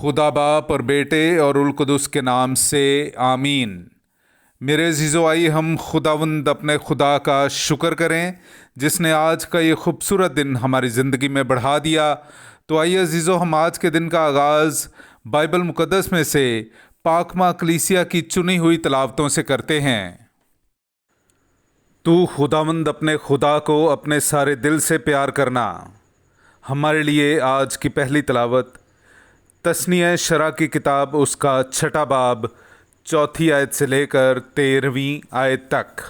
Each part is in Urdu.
خدا باپ اور بیٹے اور القدس کے نام سے آمین۔ میرے عزیزو، آئیے ہم خداوند اپنے خدا کا شکر کریں جس نے آج کا یہ خوبصورت دن ہماری زندگی میں بڑھا دیا۔ تو آئیے عزیزو، ہم آج کے دن کا آغاز بائبل مقدس میں سے پاکماں کلیسیا کی چنی ہوئی تلاوتوں سے کرتے ہیں۔ تو خداوند اپنے خدا کو اپنے سارے دل سے پیار کرنا۔ ہمارے لیے آج کی پہلی تلاوت تثنیہ شرح کی کتاب، اس کا 6 باب 4 آیت سے لے کر 13 آیت تک۔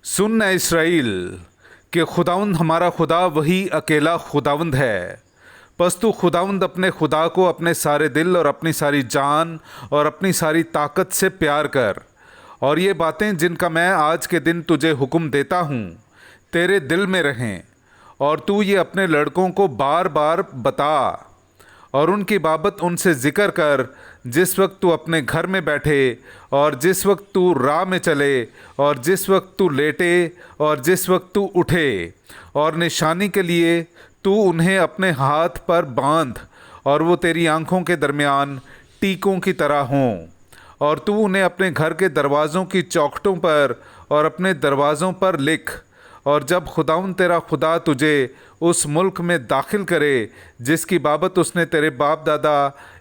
سن اے اسرائیل کہ خداوند ہمارا خدا وہی اکیلا خداوند ہے۔ پس تو خداوند اپنے خدا کو اپنے سارے دل اور اپنی ساری جان اور اپنی ساری طاقت سے پیار کر، اور یہ باتیں جن کا میں آج کے دن تجھے حکم دیتا ہوں تیرے دل میں رہیں، اور تو یہ اپنے لڑکوں کو بار بار بتا اور ان کی بابت ان سے ذکر کر، جس وقت تو اپنے گھر میں بیٹھے اور جس وقت تو راہ میں چلے اور جس وقت تو لیٹے اور جس وقت تو اٹھے، اور نشانی کے لیے تو انہیں اپنے ہاتھ پر باندھ، اور وہ تیری آنکھوں کے درمیان ٹیکوں کی طرح ہوں، اور تو انہیں اپنے گھر کے دروازوں کی چوکھٹوں پر اور اپنے دروازوں پر لکھ۔ اور جب خداوند تیرا خدا تجھے اس ملک میں داخل کرے جس کی بابت اس نے تیرے باپ دادا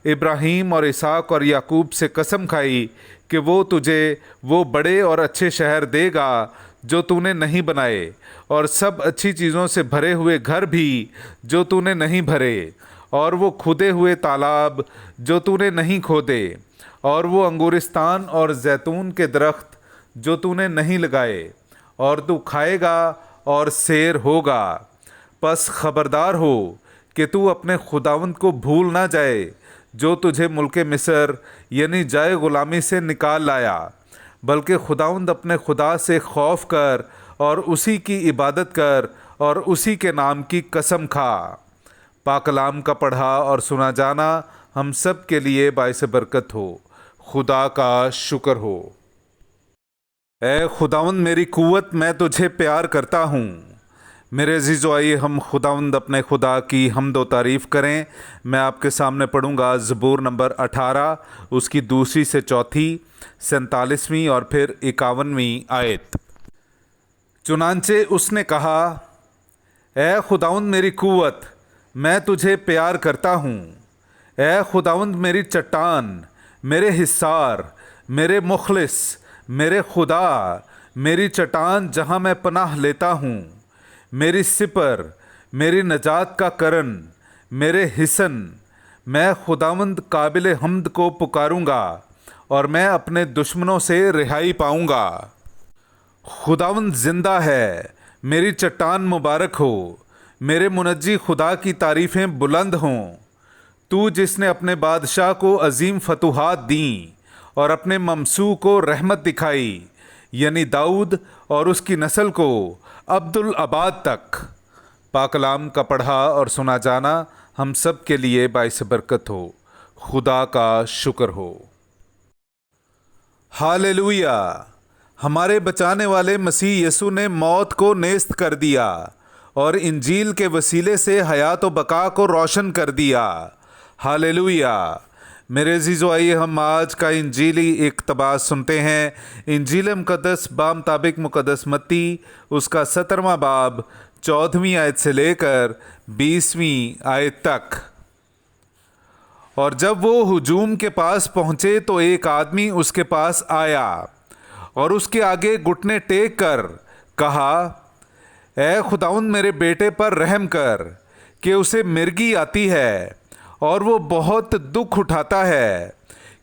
ابراہیم اور اسحاق اور یعقوب سے قسم کھائی کہ وہ تجھے وہ بڑے اور اچھے شہر دے گا جو تو نے نہیں بنائے، اور سب اچھی چیزوں سے بھرے ہوئے گھر بھی جو تو نے نہیں بھرے، اور وہ کھودے ہوئے تالاب جو تو نے نہیں کھودے، اور وہ انگورستان اور زیتون کے درخت جو تو نے نہیں لگائے، اور تو کھائے گا اور سیر ہوگا۔ پس خبردار ہو کہ تو اپنے خداوند کو بھول نہ جائے جو تجھے ملک مصر یعنی جائے غلامی سے نکال لایا، بلکہ خداوند اپنے خدا سے خوف کر اور اسی کی عبادت کر اور اسی کے نام کی قسم کھا۔ پاک کلام کا پڑھا اور سنا جانا ہم سب کے لیے باعث برکت ہو۔ خدا کا شکر ہو۔ اے خداوند میری قوت، میں تجھے پیار کرتا ہوں۔ میرے عزیزو، آئیے ہم خداوند اپنے خدا کی حمد و تعریف کریں۔ میں آپ کے سامنے پڑھوں گا زبور نمبر 18، اس کی 2 سے 4، 47 اور پھر 51 آیت۔ چنانچہ اس نے کہا، اے خداوند میری قوت، میں تجھے پیار کرتا ہوں۔ اے خداوند میری چٹان، میرے حصار، میرے مخلص، میرے خدا، میری چٹان جہاں میں پناہ لیتا ہوں، میری سپر، میری نجات کا کرن، میرے حصن۔ میں خداوند قابل حمد کو پکاروں گا اور میں اپنے دشمنوں سے رہائی پاؤں گا۔ خداوند زندہ ہے، میری چٹان مبارک ہو، میرے منجی خدا کی تعریفیں بلند ہوں۔ تو جس نے اپنے بادشاہ کو عظیم فتوحات دیں اور اپنے ممسوح کو رحمت دکھائی، یعنی داؤد اور اس کی نسل کو عبدالآباد تک۔ پاک کلام کا پڑھا اور سنا جانا ہم سب کے لیے باعث برکت ہو۔ خدا کا شکر ہو۔ ہاللویا! ہمارے بچانے والے مسیح یسوع نے موت کو نیست کر دیا اور انجیل کے وسیلے سے حیات و بقا کو روشن کر دیا۔ ہاللویا! میرے عزیزو، آئیے ہم آج کا انجیلی اقتباس سنتے ہیں۔ انجیل مقدس بامطابق مقدس متی، اس کا 17واں باب 14ویں آیت سے لے کر 20ویں آیت تک۔ اور جب وہ ہجوم کے پاس پہنچے تو ایک آدمی اس کے پاس آیا اور اس کے آگے گھٹنے ٹیک کر کہا، اے خداوند میرے بیٹے پر رحم کر کہ اسے مرگی آتی ہے اور وہ بہت دکھ اٹھاتا ہے،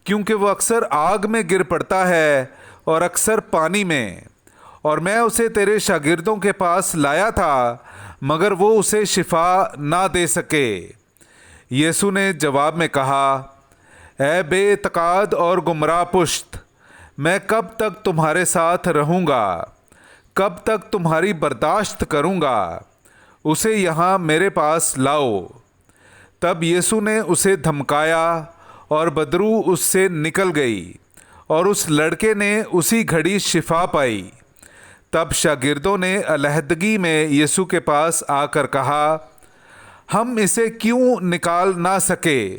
کیونکہ وہ اکثر آگ میں گر پڑتا ہے اور اکثر پانی میں، اور میں اسے تیرے شاگردوں کے پاس لایا تھا مگر وہ اسے شفا نہ دے سکے۔ یسوع نے جواب میں کہا، اے بے اعتقاد اور گمراہ پشت، میں کب تک تمہارے ساتھ رہوں گا؟ کب تک تمہاری برداشت کروں گا؟ اسے یہاں میرے پاس لاؤ۔ تب یسوع نے اسے دھمکایا اور بدرو اس سے نکل گئی اور اس لڑکے نے اسی گھڑی شفا پائی۔ تب شاگردوں نے علیحدگی میں یسوع کے پاس آ کر کہا، ہم اسے کیوں نکال نہ سکے؟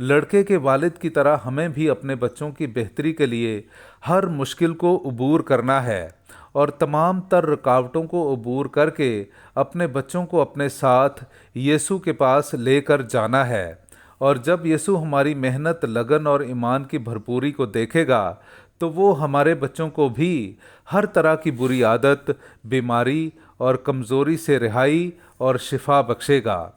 لڑکے کے والد کی طرح ہمیں بھی اپنے بچوں کی بہتری کے لیے ہر مشکل کو عبور کرنا ہے اور تمام تر رکاوٹوں کو عبور کر کے اپنے بچوں کو اپنے ساتھ یسوع کے پاس لے کر جانا ہے۔ اور جب یسوع ہماری محنت، لگن اور ایمان کی بھرپوری کو دیکھے گا تو وہ ہمارے بچوں کو بھی ہر طرح کی بری عادت، بیماری اور کمزوری سے رہائی اور شفا بخشے گا۔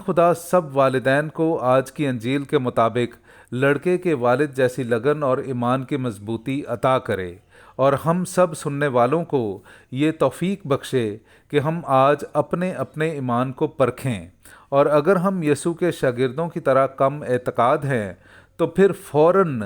خدا سب والدین کو آج کی انجیل کے مطابق لڑکے کے والد جیسی لگن اور ایمان کی مضبوطی عطا کرے، اور ہم سب سننے والوں کو یہ توفیق بخشے کہ ہم آج اپنے اپنے ایمان کو پرکھیں، اور اگر ہم یسوع کے شاگردوں کی طرح کم اعتقاد ہیں تو پھر فوراً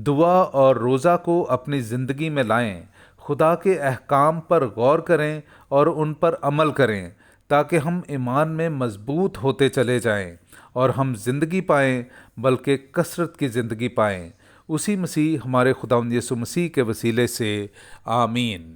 دعا اور روزہ کو اپنی زندگی میں لائیں، خدا کے احکام پر غور کریں اور ان پر عمل کریں تاکہ ہم ایمان میں مضبوط ہوتے چلے جائیں اور ہم زندگی پائیں، بلکہ کثرت کی زندگی پائیں۔ اسی مسیح ہمارے خداوند یسوع مسیح کے وسیلے سے آمین۔